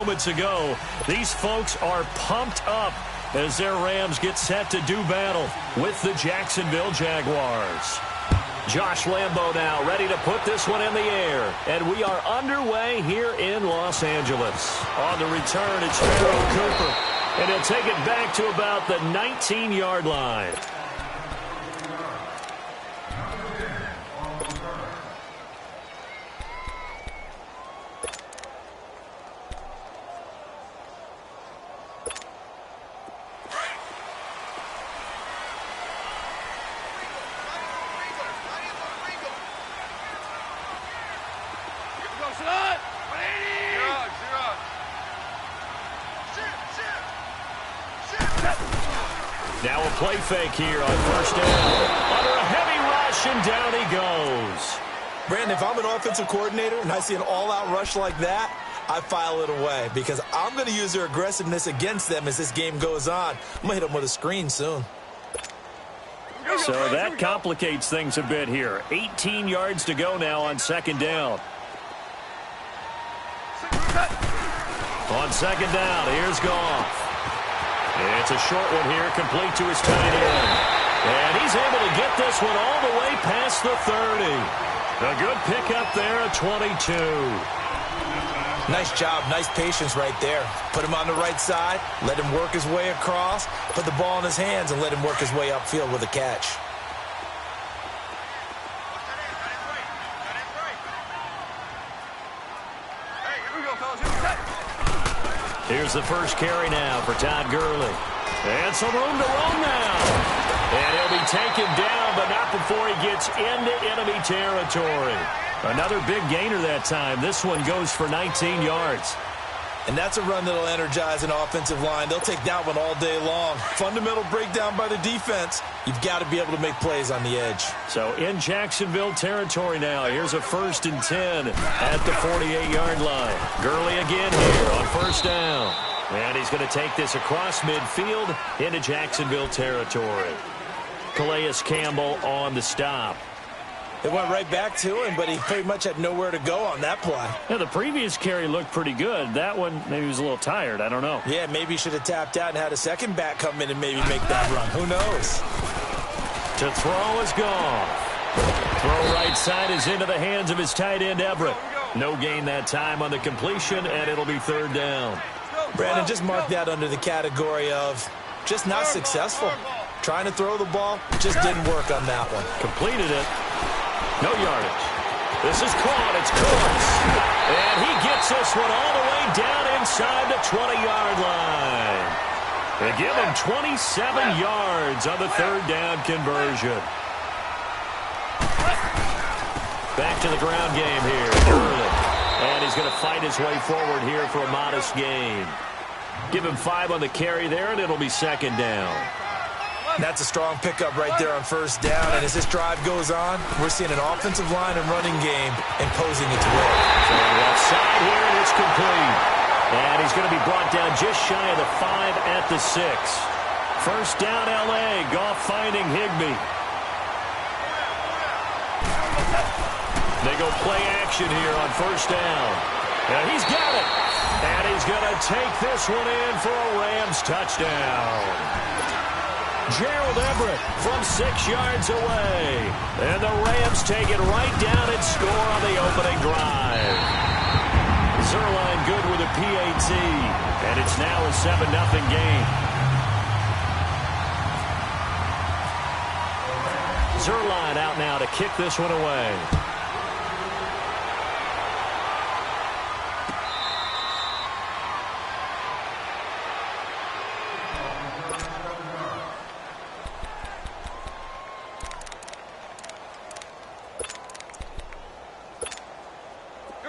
Moments ago, these folks are pumped up as their Rams get set to do battle with the Jacksonville Jaguars. Josh Lambo now ready to put this one in the air. And we are underway here in Los Angeles. On the return, it's Pharaoh Cooper. And he'll take it back to about the 19-yard line. Now a play fake here on first down. Under a heavy rush, and down he goes. Brandon, if I'm an offensive coordinator and I see an all-out rush like that, I file it away because I'm going to use their aggressiveness against them as this game goes on. I'm going to hit them with a screen soon. So that complicates things a bit here. 18 yards to go now on second down. On second down, here's Goff. It's a short one here, complete to his tight end. And he's able to get this one all the way past the 30. A good pickup there at 22. Nice job, nice patience right there. Put him on the right side, let him work his way across, put the ball in his hands, and let him work his way upfield with a catch. Here's the first carry now for Todd Gurley. And some room to roam now. And he'll be taken down, but not before he gets into enemy territory. Another big gainer that time. This one goes for 19 yards. And that's a run that'll energize an offensive line. They'll take that one all day long. Fundamental breakdown by the defense. You've got to be able to make plays on the edge. So in Jacksonville territory now. Here's a 1st and 10 at the 48-yard line. Gurley again here on first down. And he's going to take this across midfield into Jacksonville territory. Calais Campbell on the stop. It went right back to him, but he pretty much had nowhere to go on that play. Yeah, the previous carry looked pretty good. That one, maybe he was a little tired. I don't know. Yeah, maybe he should have tapped out and had a second back come in and maybe make that run. Who knows? To throw is gone. Throw right side is into the hands of his tight end, Everett. No gain that time on the completion, and it'll be third down. Brandon, just mark that under the category of just not successful. Trying to throw the ball, just didn't work on that one. Completed it. No yardage. This is caught. It's Courts. And he gets this one all the way down inside the 20-yard line. They give him 27 yards on the third down conversion. Back to the ground game here. Early. And he's going to fight his way forward here for a modest gain. Give him 5 on the carry there, and it'll be second down. That's a strong pickup right there on first down. And as this drive goes on, we're seeing an offensive line and running game imposing its will. So left side here, and it's complete. And he's going to be brought down just shy of the 5 at the 6. First down, L.A. Goff finding Higbee. They go play action here on first down. And he's got it. And he's going to take this one in for a Rams touchdown. Gerald Everett from 6 yards away. And the Rams take it right down and score on the opening drive. Zerline good with a PAT. And it's now a 7-0 game. Zerline out now to kick this one away.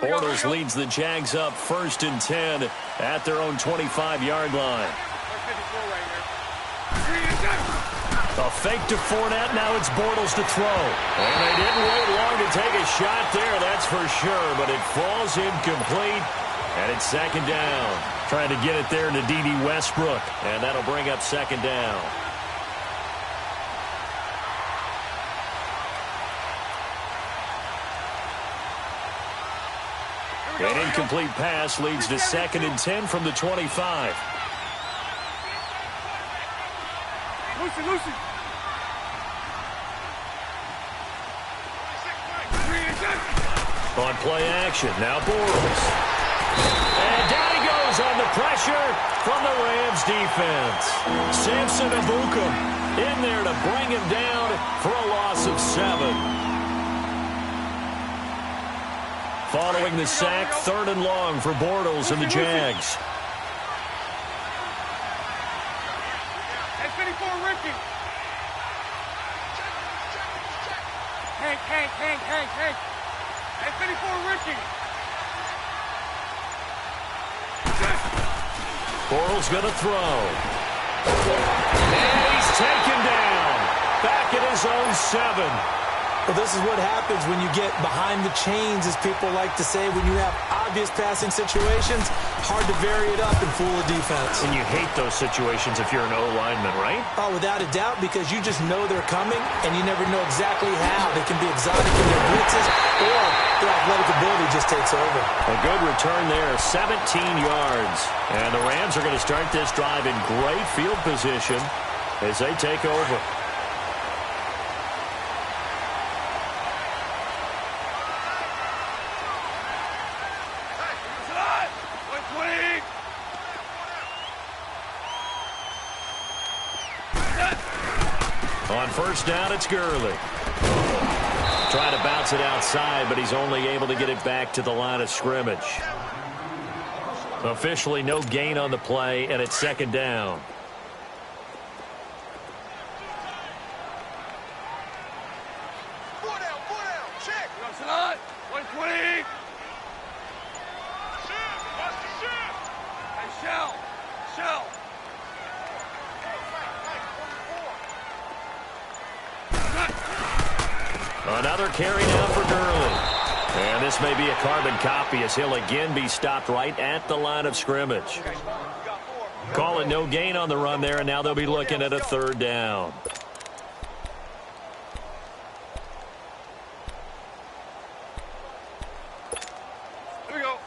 Bortles leads the Jags up 1st and 10 at their own 25-yard line. A fake to Fournette. Now it's Bortles to throw. And they didn't wait long to take a shot there, that's for sure. But it falls incomplete, and it's second down. Trying to get it there to D.D. Westbrook, and that'll bring up second down. And in incomplete pass leads to 2nd and 10 from the 25. Lucy. On play action, now Bortles. And down he goes on the pressure from the Rams defense. Samson Abukum in there to bring him down for a loss of 7. Following the sack, 3rd and long for Bortles and the Jags. Hey, 54, Ricky. Hank. Hey, 54, Ricky. Bortles going to throw. And he's taken down. Back at his own 7. Well, this is what happens when you get behind the chains, as people like to say. When you have obvious passing situations, hard to vary it up and fool a defense. And you hate those situations if you're an O-lineman, right? Oh, without a doubt, because you just know they're coming, and you never know exactly how. They can be exotic in their blitzes, or their athletic ability just takes over. A good return there, 17 yards. And the Rams are going to start this drive in great field position as they take over. On first down, it's Gurley. Trying to bounce it outside, but he's only able to get it back to the line of scrimmage. Officially no gain on the play, and it's 2nd down. Four down, check. 120. Hey, Shell. Another carry now for Gurley. And this may be a carbon copy as he'll again be stopped right at the line of scrimmage. Calling no gain on the run there, and now they'll be looking at a 3rd down.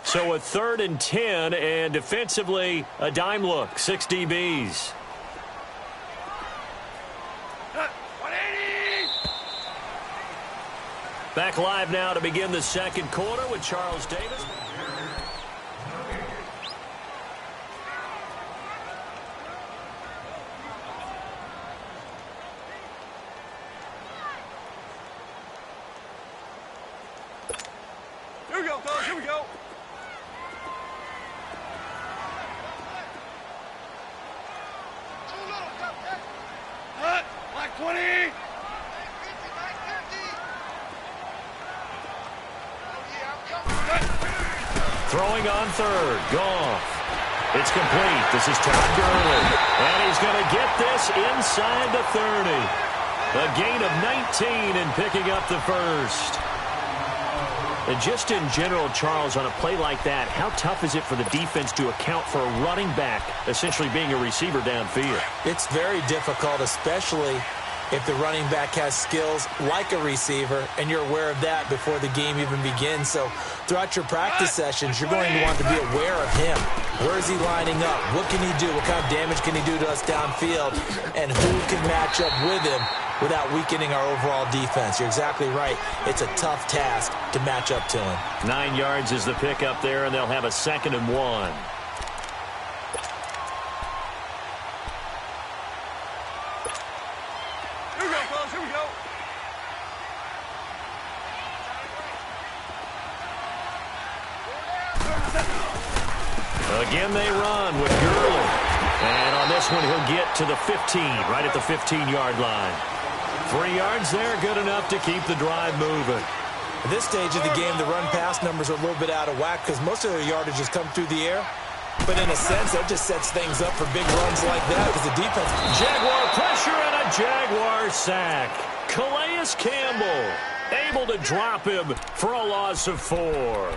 So a 3rd and 10, and defensively a dime look, 6 DBs. Back live now to begin the 2nd quarter with Charles Davis. Here we go, fellas. Here we go. Black 20. Throwing on 3rd. Goff. It's complete. This is Todd Gurley. And he's going to get this inside the 30. A gain of 19 and picking up the 1st. And just in general, Charles, on a play like that, how tough is it for the defense to account for a running back essentially being a receiver downfield? It's very difficult, especially if the running back has skills like a receiver, and you're aware of that before the game even begins. So throughout your practice sessions, you're going to want to be aware of him. Where is he lining up? What can he do? What kind of damage can he do to us downfield? And who can match up with him without weakening our overall defense? You're exactly right. It's a tough task to match up to him. 9 yards is the pickup there, and they'll have a 2nd and 1. Again, they run with Gurley. And on this one, he'll get to the 15, right at the 15-yard line. 3 yards there, good enough to keep the drive moving. At this stage of the game, the run-pass numbers are a little bit out of whack because most of their yardage has come through the air. But in a sense, that just sets things up for big runs like that because the defense... Jaguar pressure and a Jaguar sack. Calais Campbell able to drop him for a loss of 4.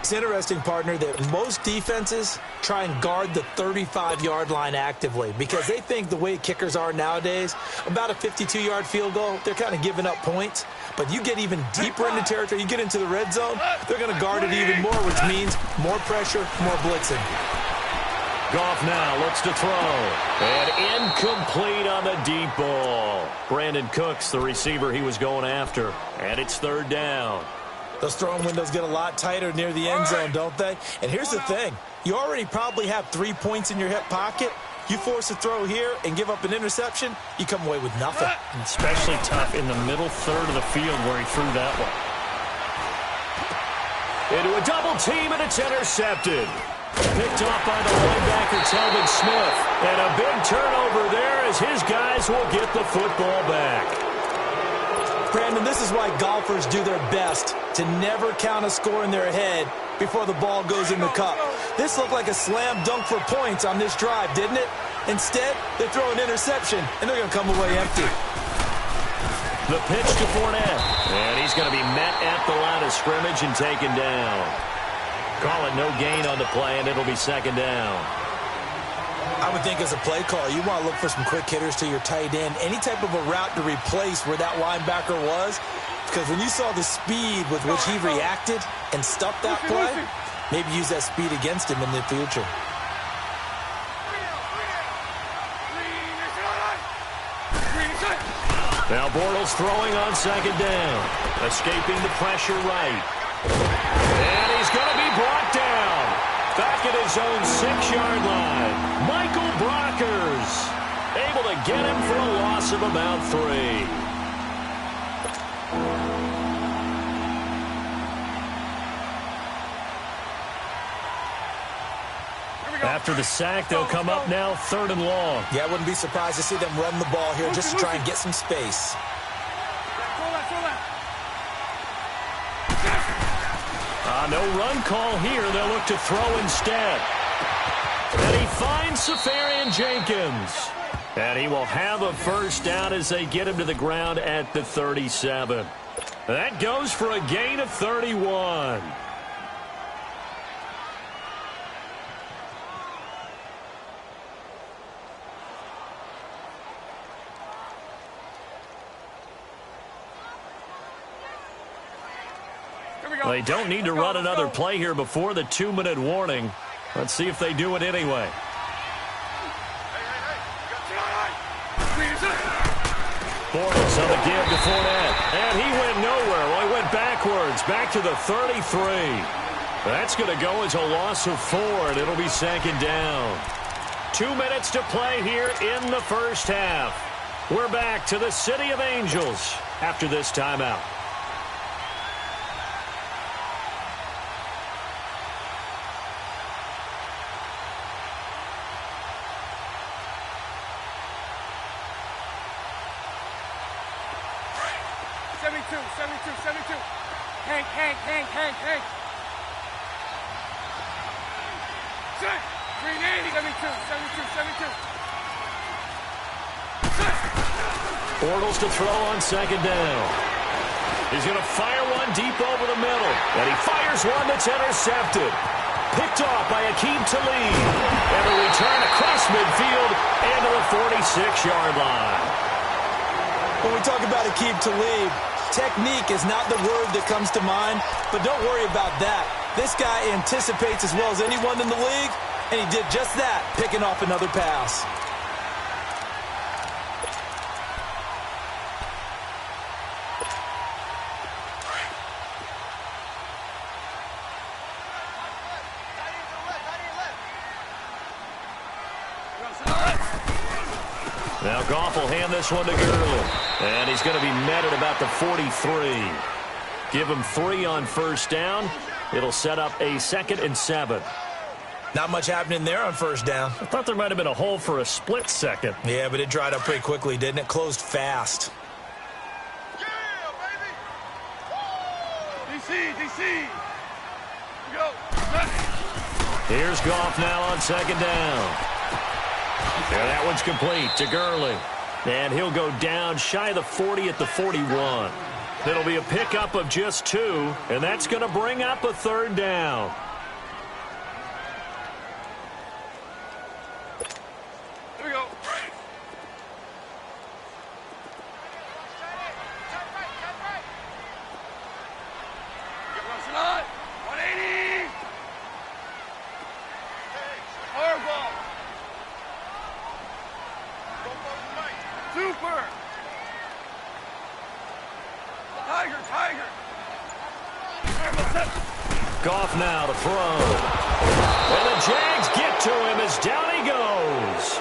It's interesting, partner, that most defenses try and guard the 35-yard line actively because they think the way kickers are nowadays, about a 52-yard field goal, they're kind of giving up points. But you get even deeper into territory, you get into the red zone, they're going to guard it even more, which means more pressure, more blitzing. Goff now looks to throw. And incomplete on the deep ball. Brandon Cooks, the receiver he was going after. And it's third down. Those throwing windows get a lot tighter near the end zone, don't they? And here's the thing. You already probably have 3 points in your hip pocket. You force a throw here and give up an interception, you come away with nothing. Especially tough in the middle third of the field where he threw that one. Into a double team, and it's intercepted. Picked off by the linebacker, Telvin Smith. And a big turnover there as his guys will get the football back. Brandon, this is why golfers do their best to never count a score in their head before the ball goes in the cup. This looked like a slam dunk for points on this drive, didn't it? Instead, they throw an interception, and they're going to come away empty. The pitch to Fournette. And he's going to be met at the line of scrimmage and taken down. Call it no gain on the play, and it'll be second down. I would think as a play caller, you want to look for some quick hitters to your tight end. Any type of a route to replace where that linebacker was. Because when you saw the speed with which he reacted and stuffed that play, maybe use that speed against him in the future. Now Bortles throwing on second down. Escaping the pressure right. And he's going to be brought down. Back at his own 6-yard line. Michael Brockers able to get him for a loss of about 3. After the sack, they'll come up now third and long. Yeah, I wouldn't be surprised to see them run the ball here just to try and get some space. No run call here. They'll look to throw instead. And he finds Safarian Jenkins. And he will have a first down as they get him to the ground at the 37. That goes for a gain of 31. They don't need to run another play here before the 2-minute warning. Let's see if they do it anyway. Bortles on the give to Fournette. And he went nowhere. Well, he went backwards, back to the 33. That's going to go as a loss of 4, and it'll be second down. 2 minutes to play here in the first half. We're back to the City of Angels after this timeout. Bortles to throw on second down. He's going to fire one deep over the middle. And he fires one that's intercepted. Picked off by Akeem Talib. And a return across midfield and to the 46-yard line. When we talk about Akeem Talib, technique is not the word that comes to mind, but don't worry about that. This guy anticipates as well as anyone in the league, and he did just that, picking off another pass. Now Goff will hand this one to Gurley. And he's going to be met at about the 43. Give him 3 on first down. It'll set up a 2nd and 7. Not much happening there on first down. I thought there might have been a hole for a split second. Yeah, but it dried up pretty quickly, didn't it? Closed fast. Yeah, baby! DC! Go! Here's Goff now on second down. And that one's complete to Gurley. And he'll go down shy of the 40 at the 41. It'll be a pickup of just 2, and that's going to bring up a 3rd down. Here we go. Get Russell on. 180. Hard ball. Super. Tiger, Tiger. Goff now to throw. And the Jags get to him as down he goes.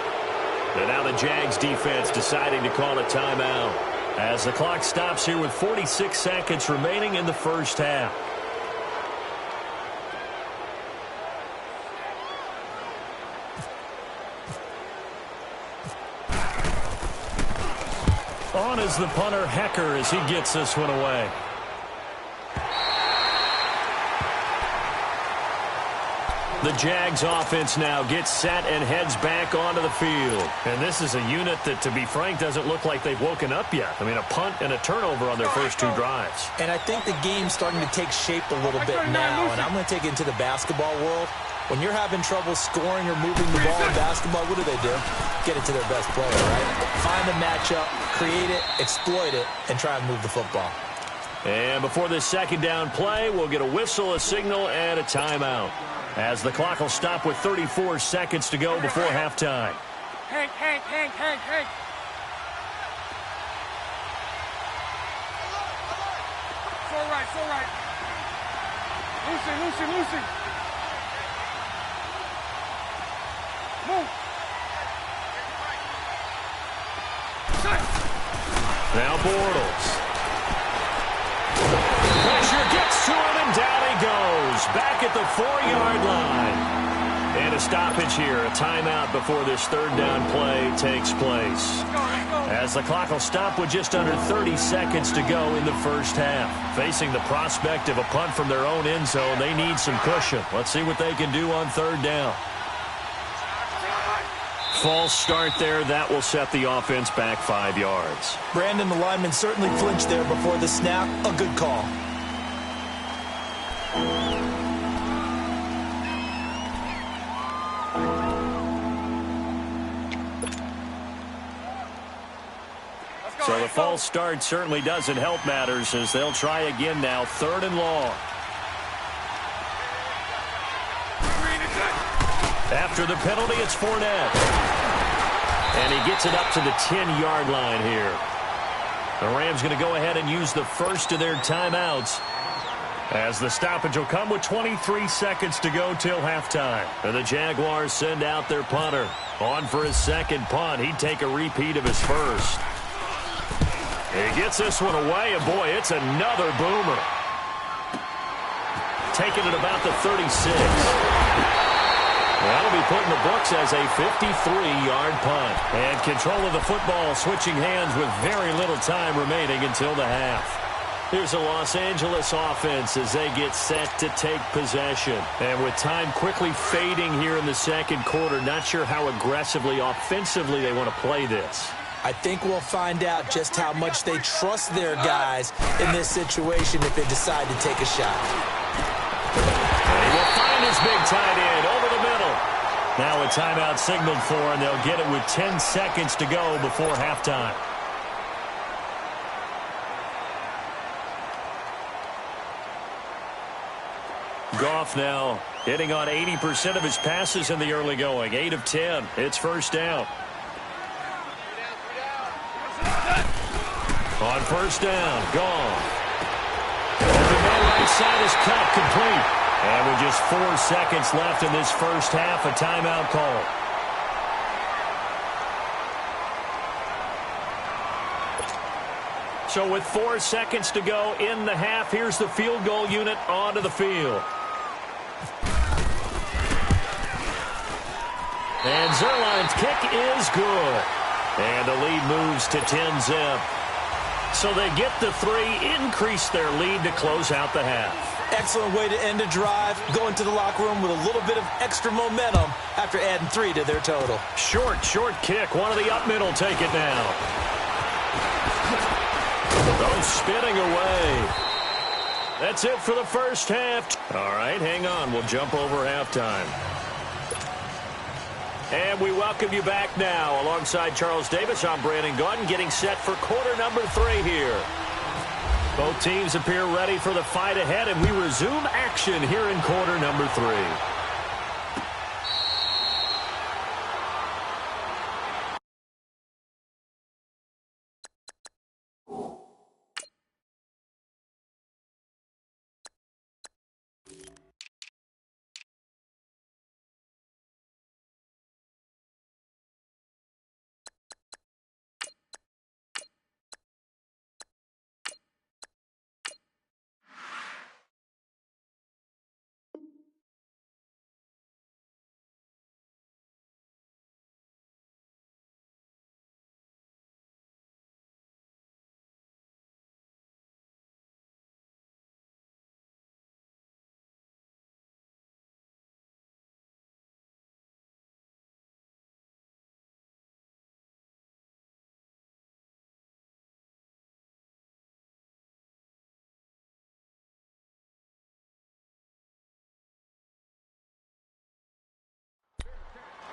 And now the Jags defense deciding to call a timeout as the clock stops here with 46 seconds remaining in the first half. On is the punter, Hecker, as he gets this one away. The Jags offense now gets set and heads back onto the field. And this is a unit that, to be frank, doesn't look like they've woken up yet. I mean, a punt and a turnover on their first 2 drives. And I think the game's starting to take shape a little bit now, and I'm going to take it into the basketball world. When you're having trouble scoring or moving the ball in basketball, what do? Get it to their best player, right? Find the matchup, create it, exploit it, and try and move the football. And before this 2nd down play, we'll get a whistle, a signal, and a timeout, as the clock will stop with 34 seconds to go before halftime. Hank. So right. Lucy. Move. Now Bortles. Pressure gets to him, and down he goes. Back at the 4-yard line. And a stoppage here, a timeout before this 3rd down play takes place. As the clock will stop with just under 30 seconds to go in the first half. Facing the prospect of a punt from their own end zone, they need some cushion. Let's see what they can do on 3rd down. False start there. That will set the offense back 5 yards. Brandon, the lineman certainly flinched there before the snap. A good call. So the false start certainly doesn't help matters as they'll try again now. 3rd and long. After the penalty, it's Fournette. And he gets it up to the 10-yard line here. The Rams going to go ahead and use the first of their timeouts, as the stoppage will come with 23 seconds to go till halftime. And the Jaguars send out their punter. On for his 2nd punt. He'd take a repeat of his first. He gets this one away, and boy, it's another boomer. Taking it about the 36. That'll be put in the books as a 53-yard punt. And control of the football switching hands with very little time remaining until the half. Here's a Los Angeles offense as they get set to take possession. And with time quickly fading here in the 2nd quarter, not sure how aggressively, offensively they want to play this. I think we'll find out just how much they trust their guys in this situation if they decide to take a shot. And he will find his big tight end over the middle. Now a timeout signaled for, and they'll get it with 10 seconds to go before halftime. Goff now hitting on 80% of his passes in the early going. 8 of 10. It's 1st down. On 1st down, Goff. Open man right side is cut, complete. And with just 4 seconds left in this first half, a timeout call. So with 4 seconds to go in the half, here's the field goal unit onto the field. And Zerline's kick is good. And the lead moves to 10-zip. So they get the 3, increase their lead to close out the half. Excellent way to end a drive. Go into the locker room with a little bit of extra momentum after adding 3 to their total. Short kick. One of the up middle take it now. Goes spinning away. That's it for the first half. All right, hang on. We'll jump over halftime. And we welcome you back now. Alongside Charles Davis, I'm Brandon Gaudin, getting set for quarter number 3 here. Both teams appear ready for the fight ahead, and we resume action here in quarter number 3.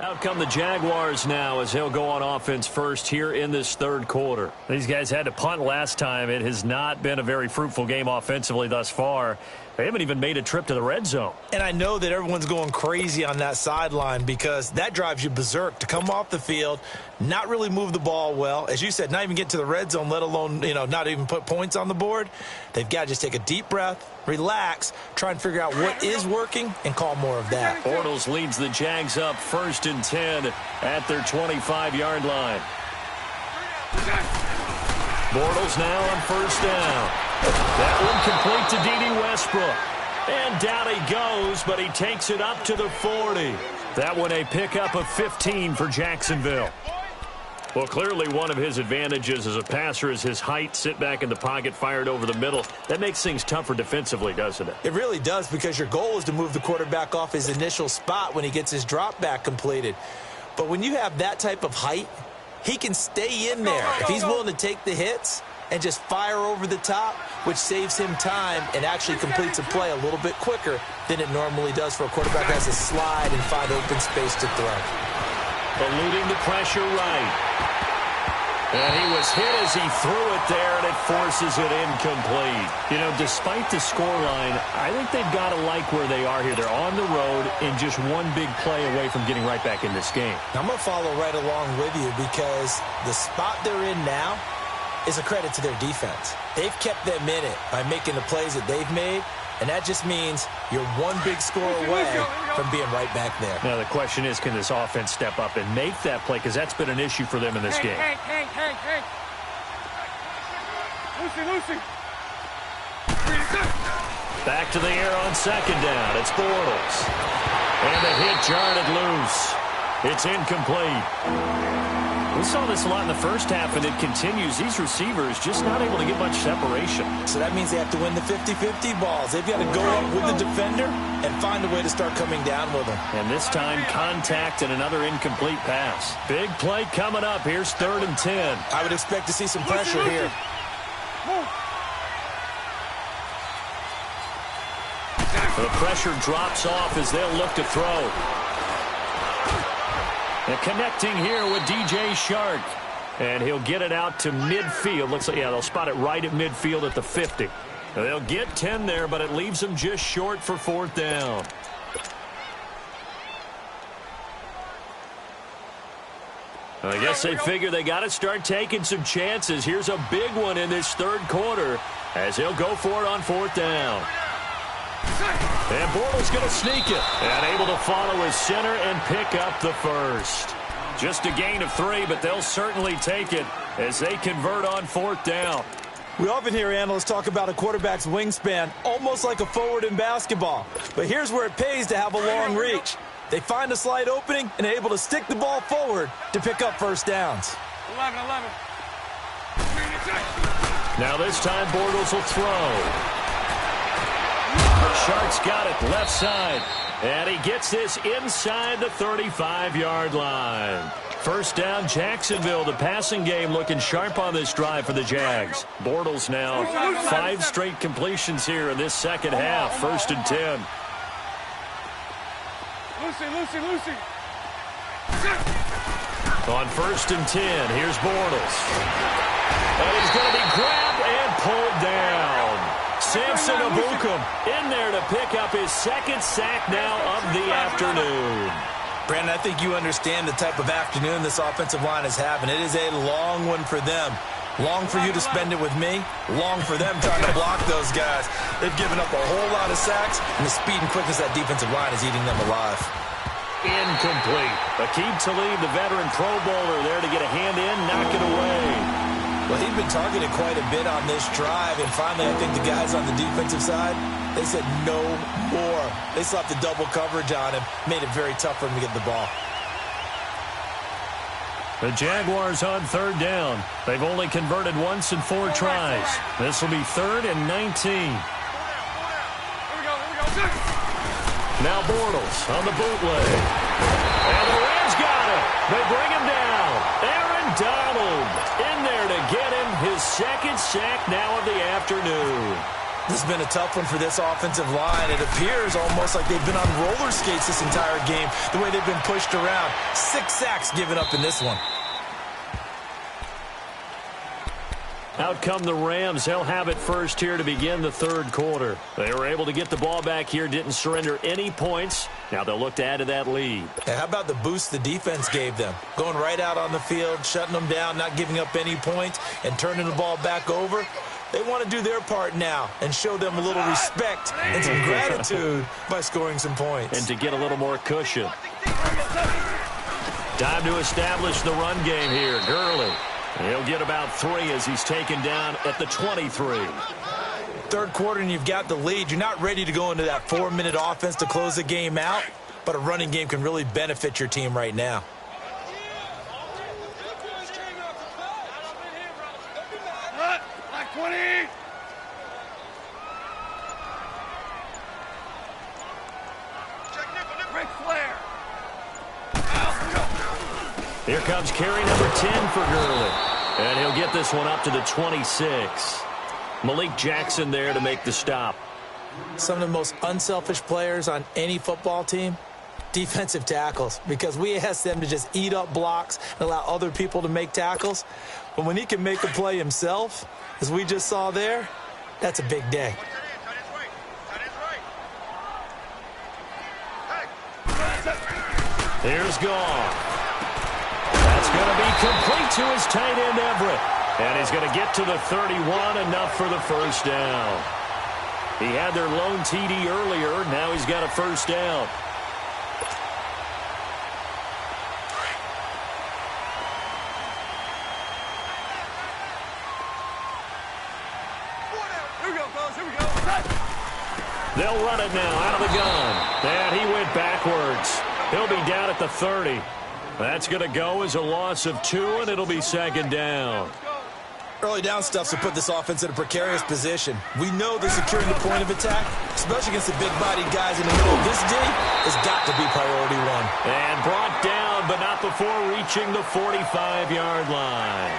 Out come the Jaguars now as he'll go on offense first here in this third quarter. These guys had to punt last time. It has not been a very fruitful game offensively thus far. They haven't even made a trip to the red zone. And I know that everyone's going crazy on that sideline because that drives you berserk to come off the field, not really move the ball well. As you said, not even get to the red zone, let alone, not even put points on the board. They've got to just take a deep breath, relax, try and figure out what is working, and call more of that. Bortles leads the Jags up 1st and 10 at their 25-yard line. Bortles now on 1st down. That one complete to D.D. Westbrook. And down he goes, but he takes it up to the 40. That one a pickup of 15 for Jacksonville. Well, clearly one of his advantages as a passer is his height, sit back in the pocket, fired over the middle. That makes things tougher defensively, doesn't it? It really does, because your goal is to move the quarterback off his initial spot when he gets his drop back completed. But when you have that type of height, he can stay in there. If he's willing to take the hits and just fire over the top, which saves him time and actually completes a play a little bit quicker than it normally does for a quarterback who has to slide and find open space to throw. Eluding the pressure right. And he was hit as he threw it there, and it forces it incomplete. Despite the scoreline, I think they've got to like where they are here. They're on the road and just one big play away from getting right back in this game. I'm going to follow right along with you because the spot they're in now is a credit to their defense. They've kept them in it by making the plays that they've made, and that just means you're one big score away from being right back there. Now, the question is, can this offense step up and make that play? Because that's been an issue for them in this game. Hank. Lucy. Back to the air on 2nd down. It's Bortles. And the hit jarred it loose. It's incomplete. We saw this a lot in the first half, and it continues. These receivers just not able to get much separation. So that means they have to win the 50-50 balls. They've got to go up with the defender and find a way to start coming down with them. And this time, contact and another incomplete pass. Big play coming up. Here's 3rd and 10. I would expect to see some pressure here. The pressure drops off as they'll look to throw. And connecting here with DJ Shark. And he'll get it out to midfield. Looks like, they'll spot it right at midfield at the 50. Now, they'll get 10 there, but it leaves them just short for 4th down. I guess they figure they got to start taking some chances. Here's a big one in this third quarter as he'll go for it on 4th down. And Bortles going to sneak it. And able to follow his center and pick up the first. Just a gain of 3, but they'll certainly take it as they convert on 4th down. We often hear analysts talk about a quarterback's wingspan almost like a forward in basketball. But here's where it pays to have a long reach. They find a slight opening and are able to stick the ball forward to pick up first downs. 11. Now this time Bortles will throw. Shark's got it left side. And he gets this inside the 35-yard line. First down, Jacksonville. The passing game looking sharp on this drive for the Jags. Bortles now 5 straight completions here in this second half. First and 10. Lucy. On first and 10, here's Bortles. And he's going to be grabbed and pulled down. Samson Abukum in there to pick up his second sack now of the afternoon. Brandon, I think you understand the type of afternoon this offensive line is having. It is a long one for them. Long for you to spend it with me. Long for them trying to block those guys. They've given up a whole lot of sacks, and the speed and quickness of that defensive line is eating them alive. Incomplete. Aqib Talib, the veteran Pro Bowler, there to get a hand in, knock it away. Well, he'd been targeted quite a bit on this drive, and finally I think the guys on the defensive side, they said no more. They slapped the double coverage on him, made it very tough for him to get the ball. The Jaguars on third down. They've only converted once in 4 tries. This will be 3rd and 19. Here we go. Now Bortles on the bootleg. And the Rams got him. They bring him down. Aaron Donald in there to get him his second sack now of the afternoon. This has been a tough one for this offensive line. It appears almost like they've been on roller skates this entire game, the way they've been pushed around. 6 sacks given up in this one. Out come the Rams. They'll have it first here to begin the third quarter. They were able to get the ball back here, didn't surrender any points. Now they'll look to add to that lead. And how about the boost the defense gave them? Going right out on the field, shutting them down, not giving up any points, and turning the ball back over. They want to do their part now and show them a little respect and some gratitude by scoring some points. And to get a little more cushion. Time to establish the run game here. Gurley. He'll get about 3 as he's taken down at the 23. Third quarter and you've got the lead. You're not ready to go into that 4-minute offense to close the game out, but a running game can really benefit your team right now. Like 20. Ric Flair. Here comes carry number 10 for Gurley. And he'll get this one up to the 26. Malik Jackson there to make the stop. Some of the most unselfish players on any football team, defensive tackles, because we ask them to just eat up blocks and allow other people to make tackles. But when he can make a play himself, as we just saw there, that's a big day. Here's Goff. That's going to be complete to his tight end, Everett. And he's going to get to the 31, enough for the first down. He had their lone TD earlier. Now he's got a first down. Here we go, fellas. Here we go. They'll run it now out of the gun. And he went backwards. He'll be down at the 30. That's going to go as a loss of 2, and it'll be second down. Early down stuffs will put this offense in a precarious position. We know that securing the point of attack, especially against the big-bodied guys in the middle of this D, has got to be priority 1. And brought down, but not before reaching the 45-yard line.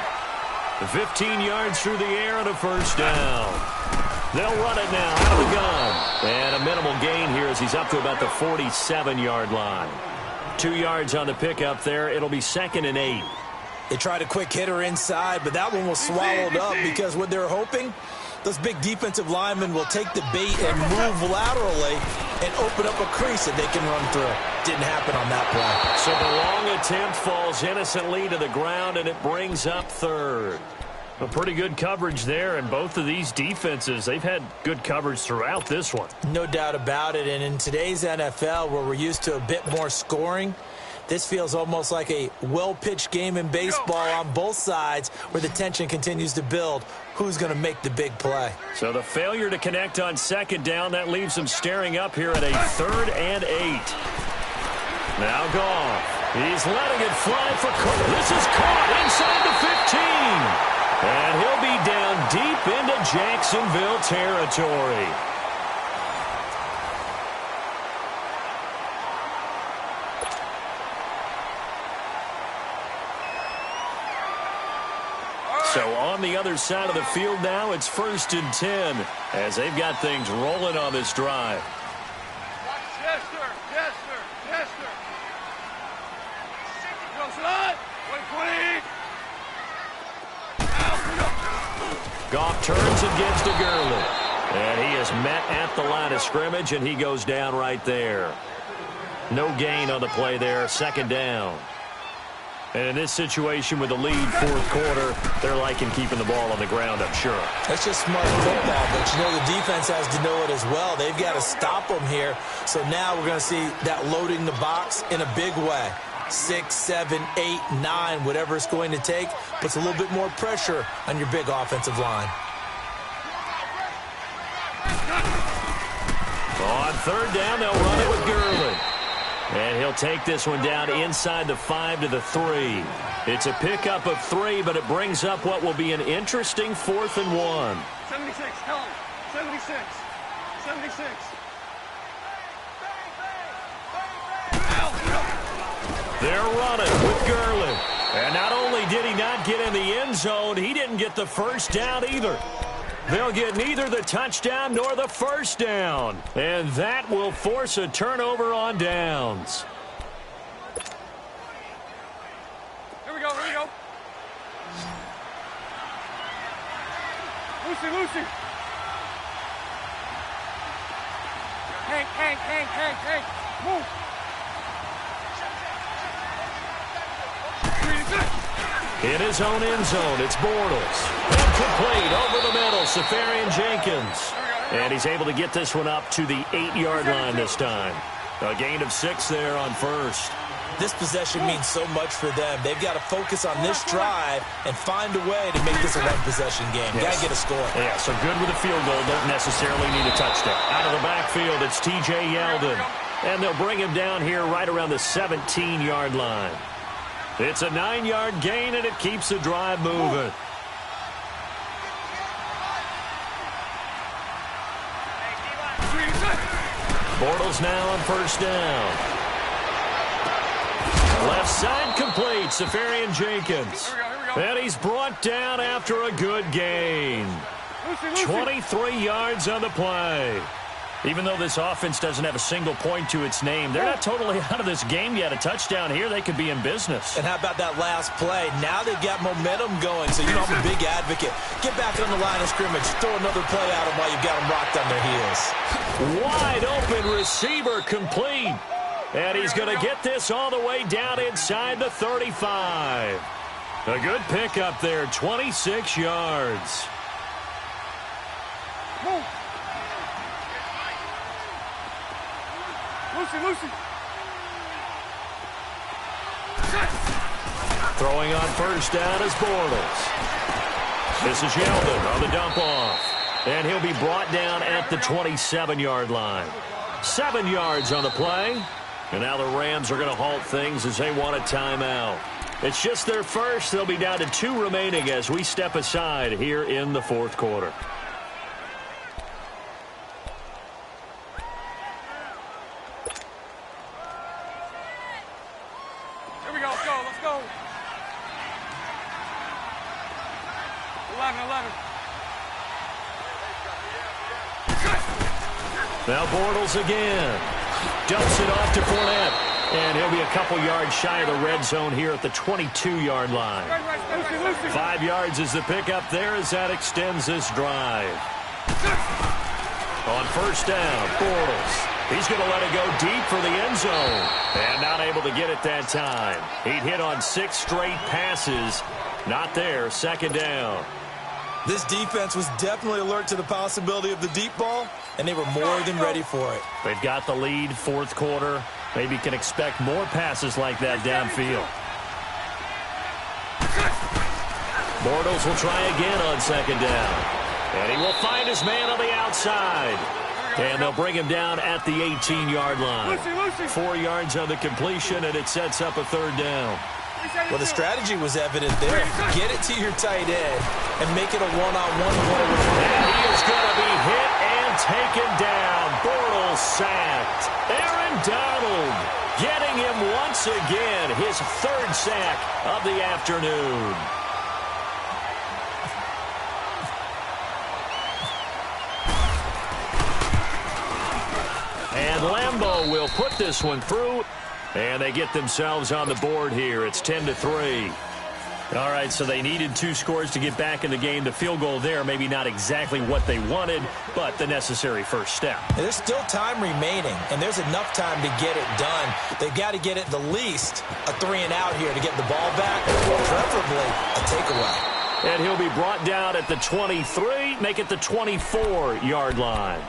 15 yards through the air and a first down. They'll run it now out of the gun. And a minimal gain here as he's up to about the 47-yard line. 2 yards on the pickup there. It'll be second and 8. They tried a quick hitter inside, but that one was swallowed up because what they're hoping, those big defensive linemen will take the bait and move laterally and open up a crease that they can run through. Didn't happen on that play. So the long attempt falls innocently to the ground, and it brings up third. A pretty good coverage there, and both of these defenses, they've had good coverage throughout this one. No doubt about it, and in today's NFL, where we're used to a bit more scoring, this feels almost like a well-pitched game in baseball on both sides where the tension continues to build. Who's going to make the big play? So the failure to connect on second down, that leaves them staring up here at a 3rd and 8. Now Goff. He's letting it fly for Cook. This is caught inside the 15. And he'll be down deep into Jacksonville territory. So on the other side of the field now, it's 1st and 10 as they've got things rolling on this drive. Yes, sir. Yes, sir. Yes, sir. Go, slide. 20. Goff turns and gives to Gurley. And he is met at the line of scrimmage, and he goes down right there. No gain on the play there, 2nd down. And in this situation with the lead 4th quarter, they're liking keeping the ball on the ground, I'm sure. That's just smart football, but you know the defense has to know it as well. They've got to stop them here. So now we're going to see that loading the box in a big way. 6, 7, 8, 9, whatever it's going to take, puts a little bit more pressure on your big offensive line. On 3rd down, they'll run it with Gurley. And he'll take this one down inside the 5 to the 3. It's a pickup of 3, but it brings up what will be an interesting 4th and 1. 76, tell him. 76. 76. They're running with Gurley. And not only did he not get in the end zone, he didn't get the 1st down either. They'll get neither the touchdown nor the 1st down. And that will force a turnover on downs. Here we go, here we go. Lucy. Hank. Move. In his own end zone, it's Bortles. Incomplete over the middle, Safarian Jenkins. And he's able to get this one up to the 8-yard line this time. A gain of 6 there on 1st. This possession means so much for them. They've got to focus on this drive and find a way to make this a one-possession game. Yes. Got to get a score. Yeah, so good with a field goal. Don't necessarily need a touchdown. Out of the backfield, it's T.J. Yeldon. And they'll bring him down here right around the 17-yard line. It's a 9-yard gain, and it keeps the drive moving. Bortles now on 1st down. Left side complete, Safarian Jenkins. And he's brought down after a good gain. 23 yards on the play. Even though this offense doesn't have a single point to its name, they're not totally out of this game yet. A touchdown here, they could be in business. And how about that last play? Now they've got momentum going, so you know I'm a big advocate. Get back on the line of scrimmage. Throw another play at them while you've got them rocked on their heels. Wide open receiver complete. And he's going to get this all the way down inside the 35. A good pickup there, 26 yards. Lucy. Throwing on 1st down is Bortles. This is Yeldon on the dump off. And he'll be brought down at the 27-yard line. 7 yards on the play. And now the Rams are going to halt things as they want a timeout. It's just their first. They'll be down to 2 remaining as we step aside here in the 4th quarter. Let's go. 11. Now Bortles again. Dumps it off to Fournette. And he'll be a couple yards shy of the red zone here at the 22-yard line. 5 yards is the pickup there as that extends this drive. On 1st down, Bortles. He's going to let it go deep for the end zone. And not able to get it that time. He'd hit on 6 straight passes. Not there, 2nd down. This defense was definitely alert to the possibility of the deep ball, and they were more than ready for it. They've got the lead, 4th quarter. Maybe can expect more passes like that downfield. Bortles will try again on 2nd down. And he will find his man on the outside. And they'll bring him down at the 18-yard line. 4 yards on the completion, and it sets up a 3rd down. Well, the strategy was evident there. Get it to your tight end and make it a one-on-one play. And he is going to be hit and taken down. Bortles sacked. Aaron Donald getting him once again, his 3rd sack of the afternoon. And Lambeau will put this one through, and they get themselves on the board here. It's 10-3. All right, so they needed 2 scores to get back in the game. The field goal there, maybe not exactly what they wanted, but the necessary first step. There's still time remaining, and there's enough time to get it done. They've got to get it the least a 3-and-out here to get the ball back, preferably a takeaway. And he'll be brought down at the 23, make it the 24-yard line.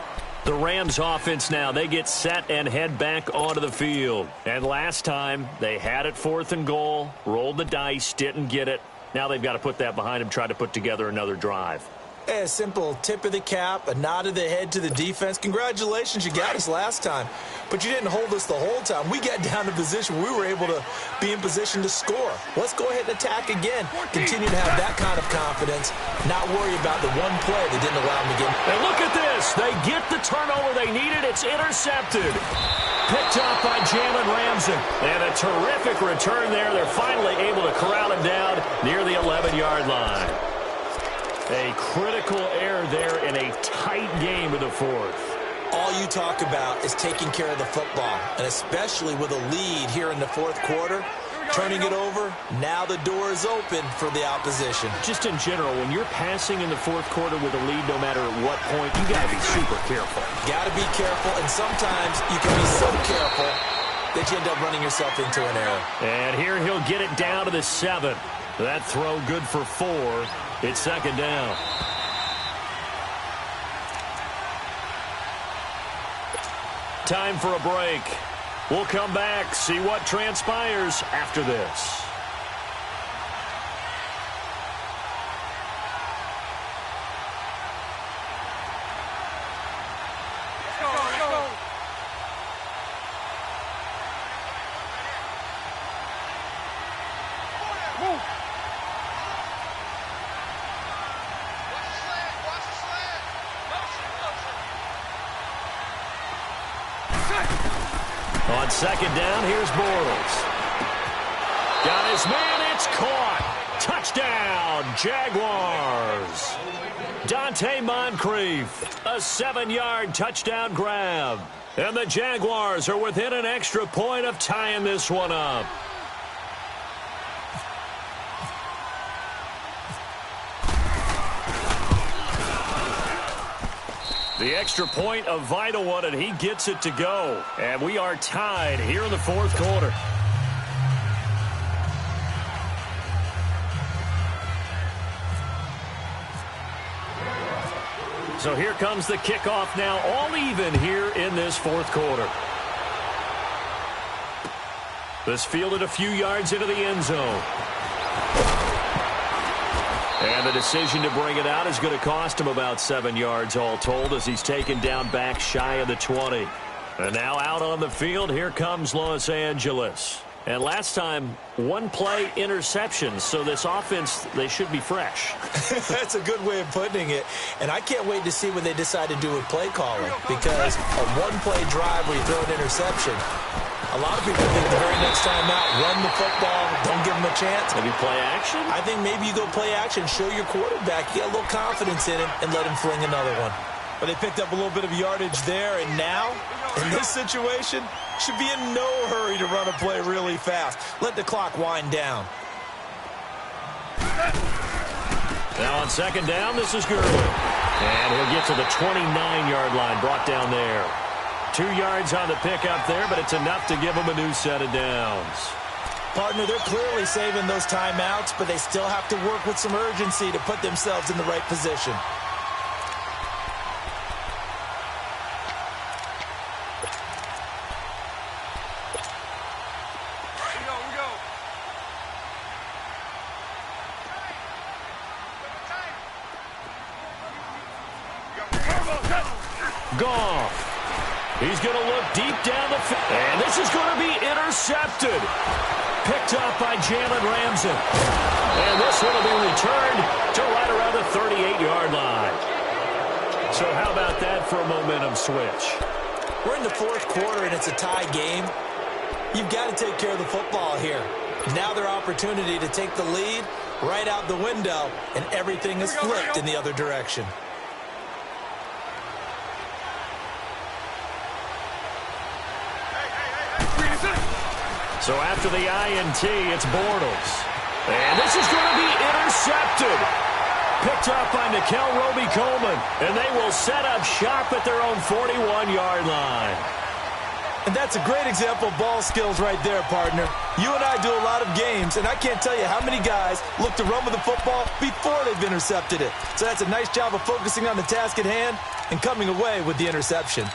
The Rams offense now, they get set and head back onto the field. And last time, they had it 4th and goal, rolled the dice, didn't get it. Now they've got to put that behind them, try to put together another drive. A simple tip of the cap, a nod of the head to the defense. Congratulations, you got us last time. But you didn't hold us the whole time. We got down to position. We were able to be in position to score. Let's go ahead and attack again. Continue to have that kind of confidence. Not worry about the one play that didn't allow them to get. And look at this. They get the turnover they needed. It's intercepted. Picked up by Jalen Ramsey. And a terrific return there. They're finally able to corral him down near the 11-yard line. A critical error there in a tight game of the 4th. All you talk about is taking care of the football, and especially with a lead here in the 4th quarter, turning it over, now the door is open for the opposition. Just in general, when you're passing in the 4th quarter with a lead, no matter at what point, you got to be super careful. Got to be careful, and sometimes you can be so careful that you end up running yourself into an error. And here he'll get it down to the 7. That throw good for 4. It's 2nd down. Time for a break. We'll come back, see what transpires after this. On 2nd down, here's Bortles. Got his man, it's caught. Touchdown, Jaguars. Dante Moncrief, a 7-yard touchdown grab. And the Jaguars are within an extra point of tying this one up. The extra point, a vital one, and he gets it to go. And we are tied here in the 4th quarter. So here comes the kickoff now, all even here in this 4th quarter. This fielded a few yards into the end zone. And the decision to bring it out is going to cost him about 7 yards all told as he's taken down back shy of the 20. And now out on the field, here comes Los Angeles. And last time, 1-play interceptions, so this offense, they should be fresh. That's a good way of putting it. And I can't wait to see what they decide to do with play calling, because a 1-play drive where you throw an interception, a lot of people think the very next time out, run the football, don't give them a chance. Maybe play action? I think maybe you go play action, show your quarterback, get a little confidence in him, and let him fling another one. But they picked up a little bit of yardage there, and now, in this situation, should be in no hurry to run a play really fast. Let the clock wind down. Now on 2nd down, this is Gurley. And he'll get to the 29-yard line, brought down there. 2 yards on the pickup there, but it's enough to give him a new set of downs. Partner, they're clearly saving those timeouts, but they still have to work with some urgency to put themselves in the right position. Gone. He's going to look deep down the field. And this is going to be intercepted. Picked up by Jalen Ramsey. And this one will be returned to right around the 38-yard line. So how about that for a momentum switch? We're in the 4th quarter, and it's a tie game. You've got to take care of the football here. Now their opportunity to take the lead right out the window, and everything is flipped in the other direction. So after the INT, it's Bortles. And this is going to be intercepted. Picked up by Nickel Roby-Coleman. And they will set up shop at their own 41-yard line. And that's a great example of ball skills right there, partner. You and I do a lot of games, and I can't tell you how many guys look to run with the football before they've intercepted it. So that's a nice job of focusing on the task at hand and coming away with the interception.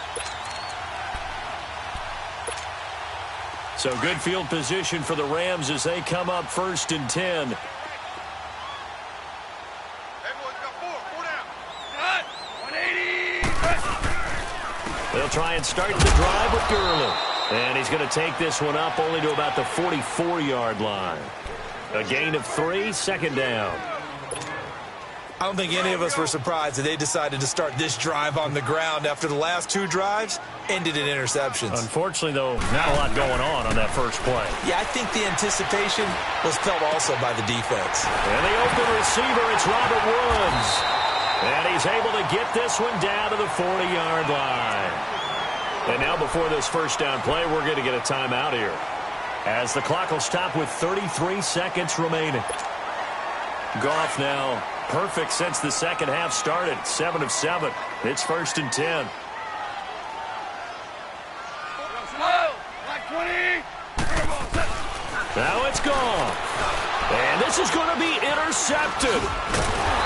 So good field position for the Rams as they come up 1st and 10. They'll try and start the drive with Gurley. And he's going to take this one up only to about the 44-yard line. A gain of 3, 2nd down. I don't think any of us were surprised that they decided to start this drive on the ground after the last 2 drives ended in interceptions. Unfortunately, though, not a lot going on that first play. Yeah, I think the anticipation was felt also by the defense. And the open receiver, it's Robert Woods. And he's able to get this one down to the 40-yard line. And now before this first down play, we're going to get a timeout here, as the clock will stop with 33 seconds remaining. Goff now perfect since the second half started. 7 of 7. It's 1st and 10. Now it's gone. And this is going to be intercepted.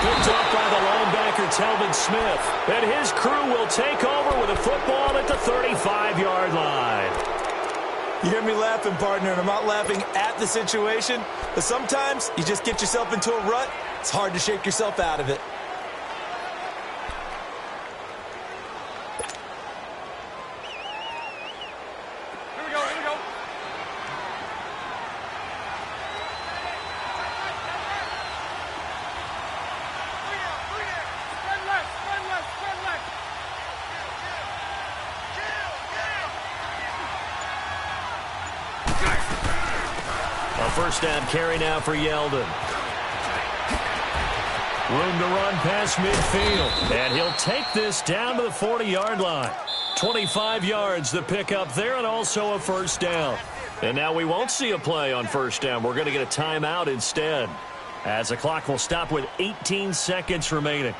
Picked up by the linebacker, Telvin Smith. And his crew will take over with a football at the 35-yard line. You hear me laughing, partner, and I'm not laughing at the situation, but sometimes you just get yourself into a rut. It's hard to shake yourself out of it. Here we go, here we go. Spread left, spread left, spread left. A first down carry now for Yeldon. Room to run past midfield. And he'll take this down to the 40-yard line. 25 yards the pick up there, and also a first down. And now we won't see a play on first down. We're going to get a timeout instead, as the clock will stop with 18 seconds remaining.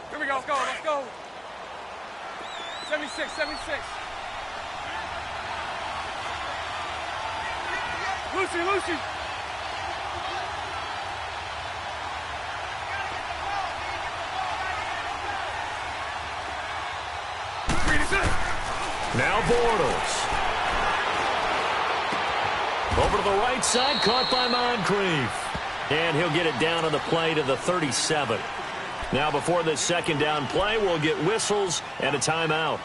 Here we go, let's go, let's go. 76, 76. Lucy, Lucy. Now Bortles. Over to the right side, caught by Moncrief. And he'll get it down on the play to the 37. Now before this second down play, we'll get whistles and a timeout,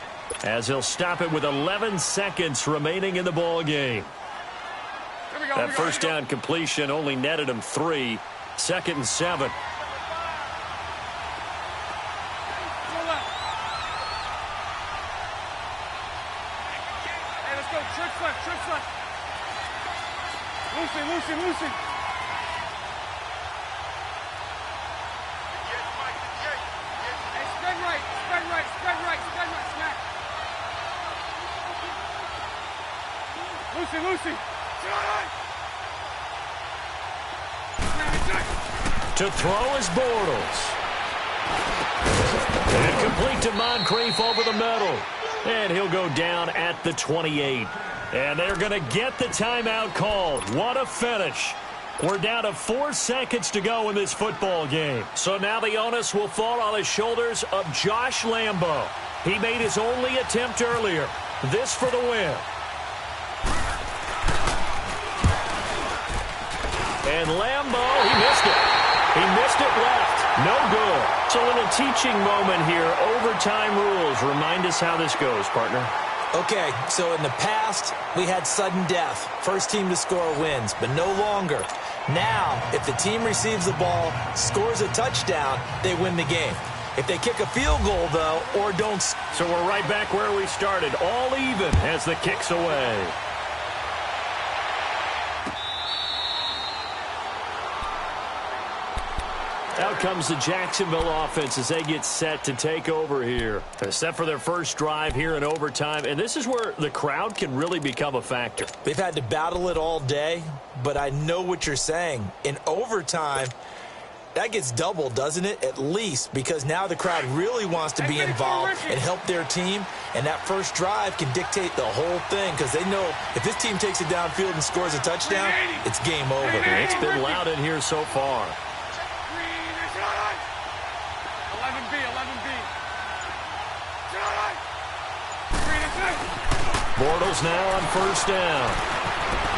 as he'll stop it with 11 seconds remaining in the ball game. That first down completion only netted him 3. 2nd and 7. Hey, let's go. Trips left, trips left. Lucy, Lucy, Lucy. Hey, spread right, spread right, spread right, spread right, smack. Lucy, Lucy. To throw is Bortles. And complete to Moncrief over the middle. And he'll go down at the 28. And they're going to get the timeout called. What a finish. We're down to 4 seconds to go in this football game. So now the onus will fall on the shoulders of Josh Lambo. He made his only attempt earlier. This for the win. And Lambo, he missed it. He missed it left. No good. It's a little teaching moment here. Overtime rules. Remind us how this goes, partner. Okay, so in the past, we had sudden death. First team to score wins, but no longer. Now, if the team receives the ball, scores a touchdown, they win the game. If they kick a field goal, though, or don't... So we're right back where we started, all even as the kick's away. Now comes the Jacksonville offense as they get set to take over here. They're set for their first drive here in overtime, and this is where the crowd can really become a factor. They've had to battle it all day, but I know what you're saying. In overtime, that gets doubled, doesn't it? At least, because now the crowd really wants to be involved and help their team, and that first drive can dictate the whole thing because they know if this team takes it downfield and scores a touchdown, it's game over. It's been loud in here so far. 11B, 11B. Bortles now on first down.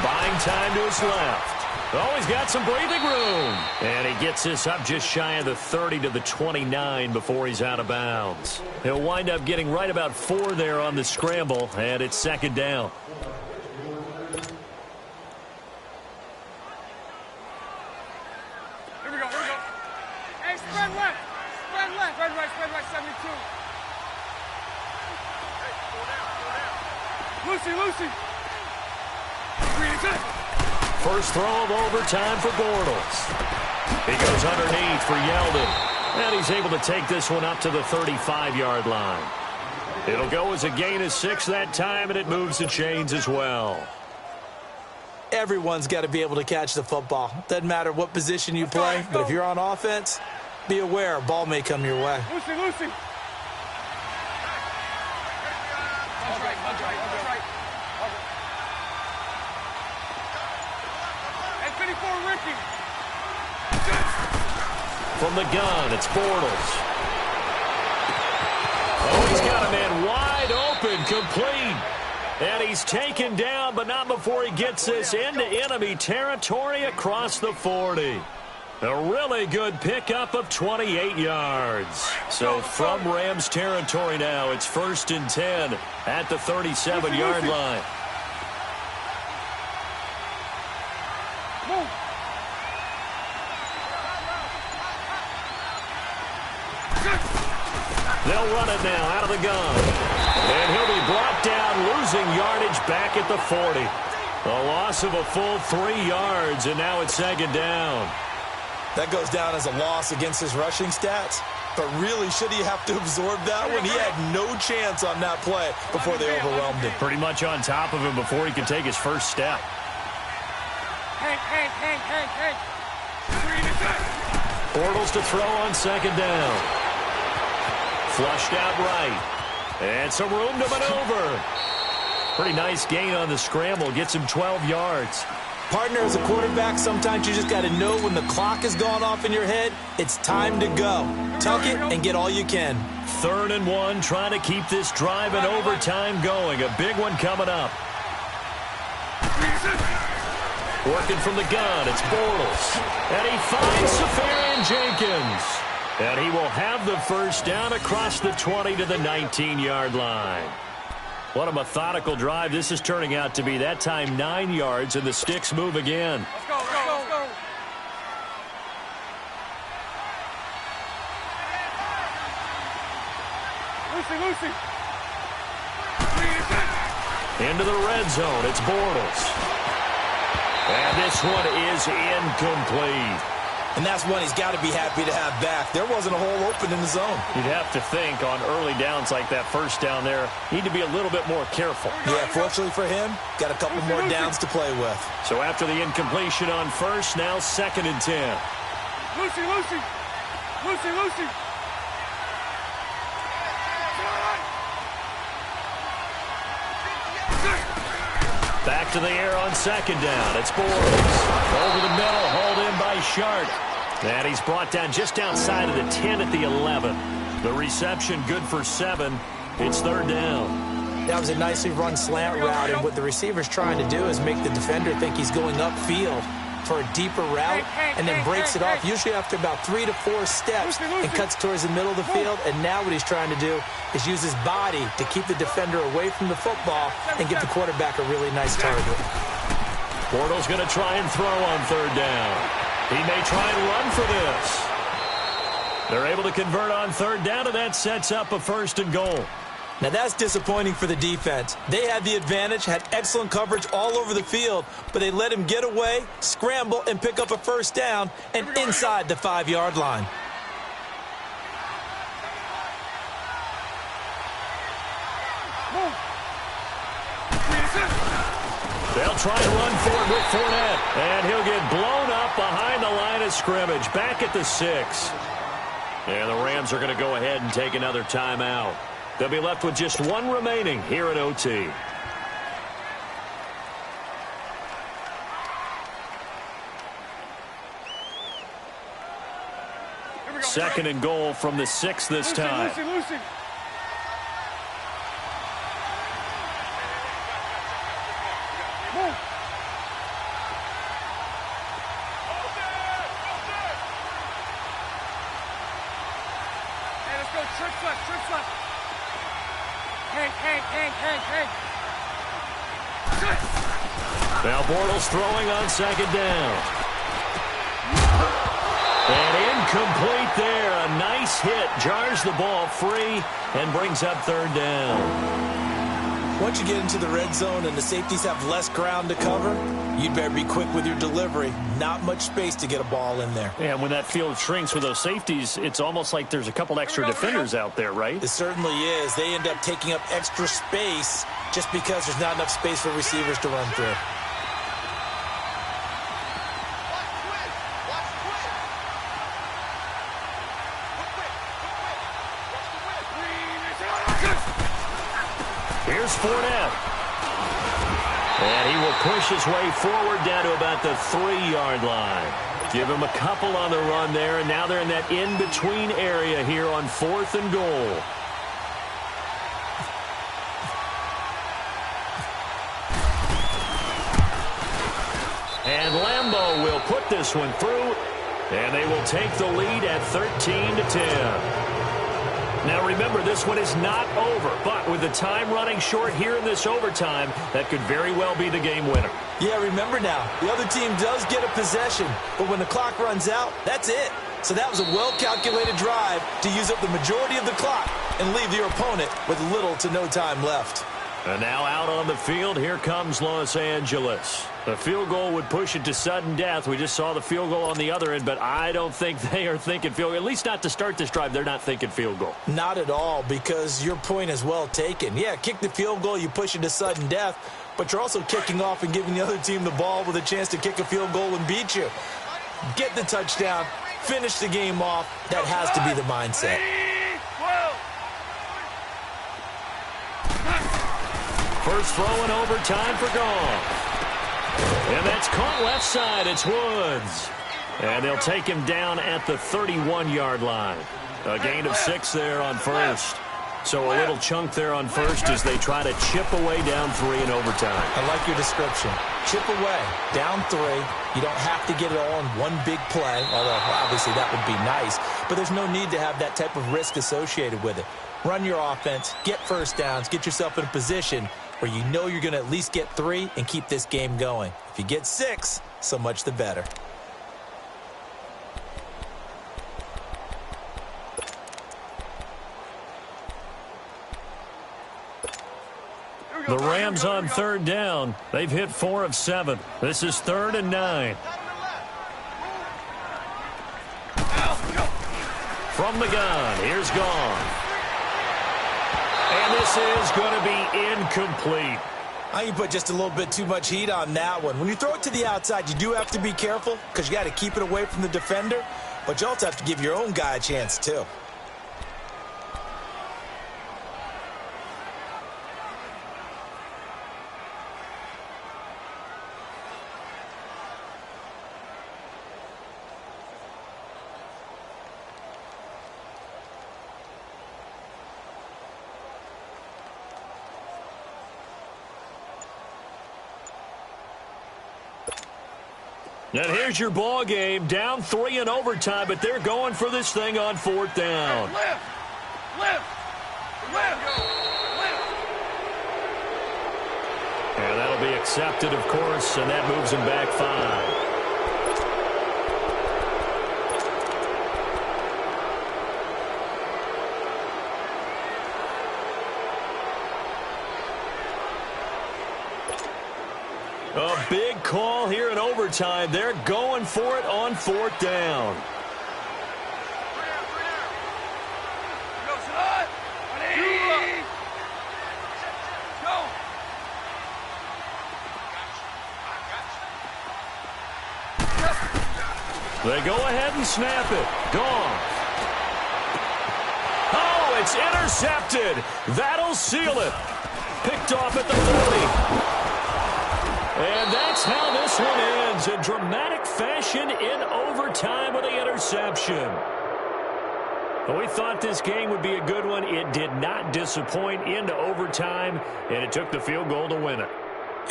Buying time to his left. Oh, he's got some breathing room. And he gets this up just shy of the 30 to the 29 before he's out of bounds. He'll wind up getting right about 4 there on the scramble, and it's second down. Here we go, here we go. Hey, spread left. Spread left. Spread right, 72. Lucy. First throw of overtime for Bortles. He goes underneath for Yeldon. And he's able to take this one up to the 35-yard line. It'll go as a gain of 6 that time, and it moves the chains as well. Everyone's got to be able to catch the football. Doesn't matter what position you play, but if you're on offense, be aware a ball may come your way. Lucy. That's right. And 54, Ricky. From the gun, it's Bortles. Oh, he's got a man wide open, complete. And he's taken down, but not before he gets this into enemy territory across the 40. A really good pickup of 28 yards. So from Rams territory now, it's 1st and 10 at the 37-yard line. They'll run it now out of the gun. And he'll be brought down, losing yardage back at the 40. A loss of a full 3 yards, and now it's second down. That goes down as a loss against his rushing stats. But really, should he have to absorb that one? He had no chance on that play before they overwhelmed him. Pretty much on top of him before he could take his first step. Hank. Bortles to throw on second down. Flushed out right. And some room to maneuver. Pretty nice gain on the scramble. Gets him 12 yards. Partner, as a quarterback, sometimes you just got to know when the clock has gone off in your head, it's time to go. Tuck it and get all you can. 3rd and 1, trying to keep this drive in overtime going. A big one coming up. Working from the gun, it's Bortles. And he finds Safarian Jenkins. And he will have the first down across the 20 to the 19-yard line. What a methodical drive this is turning out to be. That time 9 yards, and the sticks move again. Let's go. Lucy. Into the red zone, it's Bortles. And this one is incomplete. And that's one he's got to be happy to have back. There wasn't a hole open in the zone. You'd have to think on early downs like that first down there, need to be a little bit more careful. Yeah, fortunately for him, got a couple more downs to play with. So after the incompletion on first, now 2nd and 10. Lucy. Back to the air on second down. It's Bortles. Over the middle, hauled in by Sharp. And he's brought down just outside of the 10 at the 11. The reception good for 7. It's 3rd down. That was a nicely run slant route, and what the receiver's trying to do is make the defender think he's going upfield for a deeper route, and then breaks it off, usually after about 3 to 4 steps, and cuts towards the middle of the field. And now what he's trying to do is use his body to keep the defender away from the football and give the quarterback a really nice target. Bortles going to try and throw on 3rd down. He may try and run for this. They're able to convert on 3rd down, and that sets up a 1st and goal. Now that's disappointing for the defense. They had the advantage, had excellent coverage all over the field, but they let him get away, scramble, and pick up a 1st down, and inside the 5-yard line. They'll try to run for it with Fournette. And he'll get blown up behind the line of scrimmage. Back at the 6. And the Rams are going to go ahead and take another timeout. They'll be left with just one remaining here in OT. Second and goal from the 6 this time. Loosen. Trips left. Hank. Now Bortles throwing on second down. And incomplete there. A nice hit. Jars the ball free and brings up third down. Once you get into the red zone and the safeties have less ground to cover, you'd better be quick with your delivery. Not much space to get a ball in there. And when that field shrinks with those safeties, it's almost like there's a couple extra defenders out there, right? It certainly is. They end up taking up extra space just because there's not enough space for receivers to run through. Here's Fournette. And he will push his way forward down to about the 3-yard line. Give him a couple on the run there, and now they're in that in-between area here on 4th and goal. And Lambeau will put this one through, and they will take the lead at 13-10. Now remember, this one is not over, but with the time running short here in this overtime, that could very well be the game winner. Yeah, remember now, the other team does get a possession, but when the clock runs out, that's it. So that was a well-calculated drive to use up the majority of the clock and leave your opponent with little to no time left. And now out on the field, here comes Los Angeles. The field goal would push it to sudden death. We just saw the field goal on the other end, but I don't think they are thinking field goal. At least not to start this drive. They're not thinking field goal. Not at all, because your point is well taken. Yeah, kick the field goal, you push it to sudden death, but you're also kicking off and giving the other team the ball with a chance to kick a field goal and beat you. Get the touchdown, finish the game off. That has to be the mindset. First throw in overtime for Goff. And that's caught left side. It's Woods. And they'll take him down at the 31-yard line. A gain of 6 there on first. So a little chunk there on first as they try to chip away down 3 in overtime. I like your description. Chip away, down 3. You don't have to get it all in one big play, although obviously that would be nice. But there's no need to have that type of risk associated with it. Run your offense, get first downs, get yourself in a position where you know you're going to at least get 3 and keep this game going. If you get 6, so much the better. The Rams on third down. They've hit 4 of 7. This is 3rd and 9. From the gun, here's Gone. And this is going to be incomplete. I think you put just a little bit too much heat on that one. When you throw it to the outside, you do have to be careful because you got to keep it away from the defender, but you also have to give your own guy a chance too. And here's your ball game. Down 3 in overtime, but they're going for this thing on 4th down. Lift. And that'll be accepted, of course, and that moves him back 5. A big call here in overtime. They're going for it on 4th down. They go ahead and snap it. Gone. Oh, it's intercepted. That'll seal it. Picked off at the 40. And that's how this one ends, in dramatic fashion in overtime with the interception. We thought this game would be a good one. It did not disappoint into overtime, and it took the field goal to win it.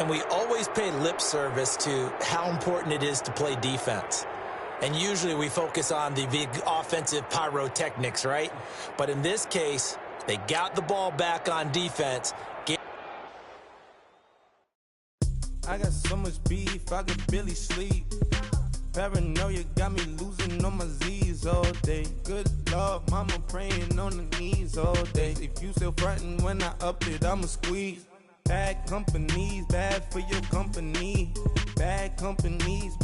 And we always pay lip service to how important it is to play defense. And usually we focus on the big offensive pyrotechnics, right? But in this case, they got the ball back on defense. I got so much beef, I could barely sleep. Paranoia got me losing on my Z's all day. Good Lord, mama praying on the knees all day. If you still frontin' when I up it, I'ma squeeze. Bad companies, bad for your company. Bad companies,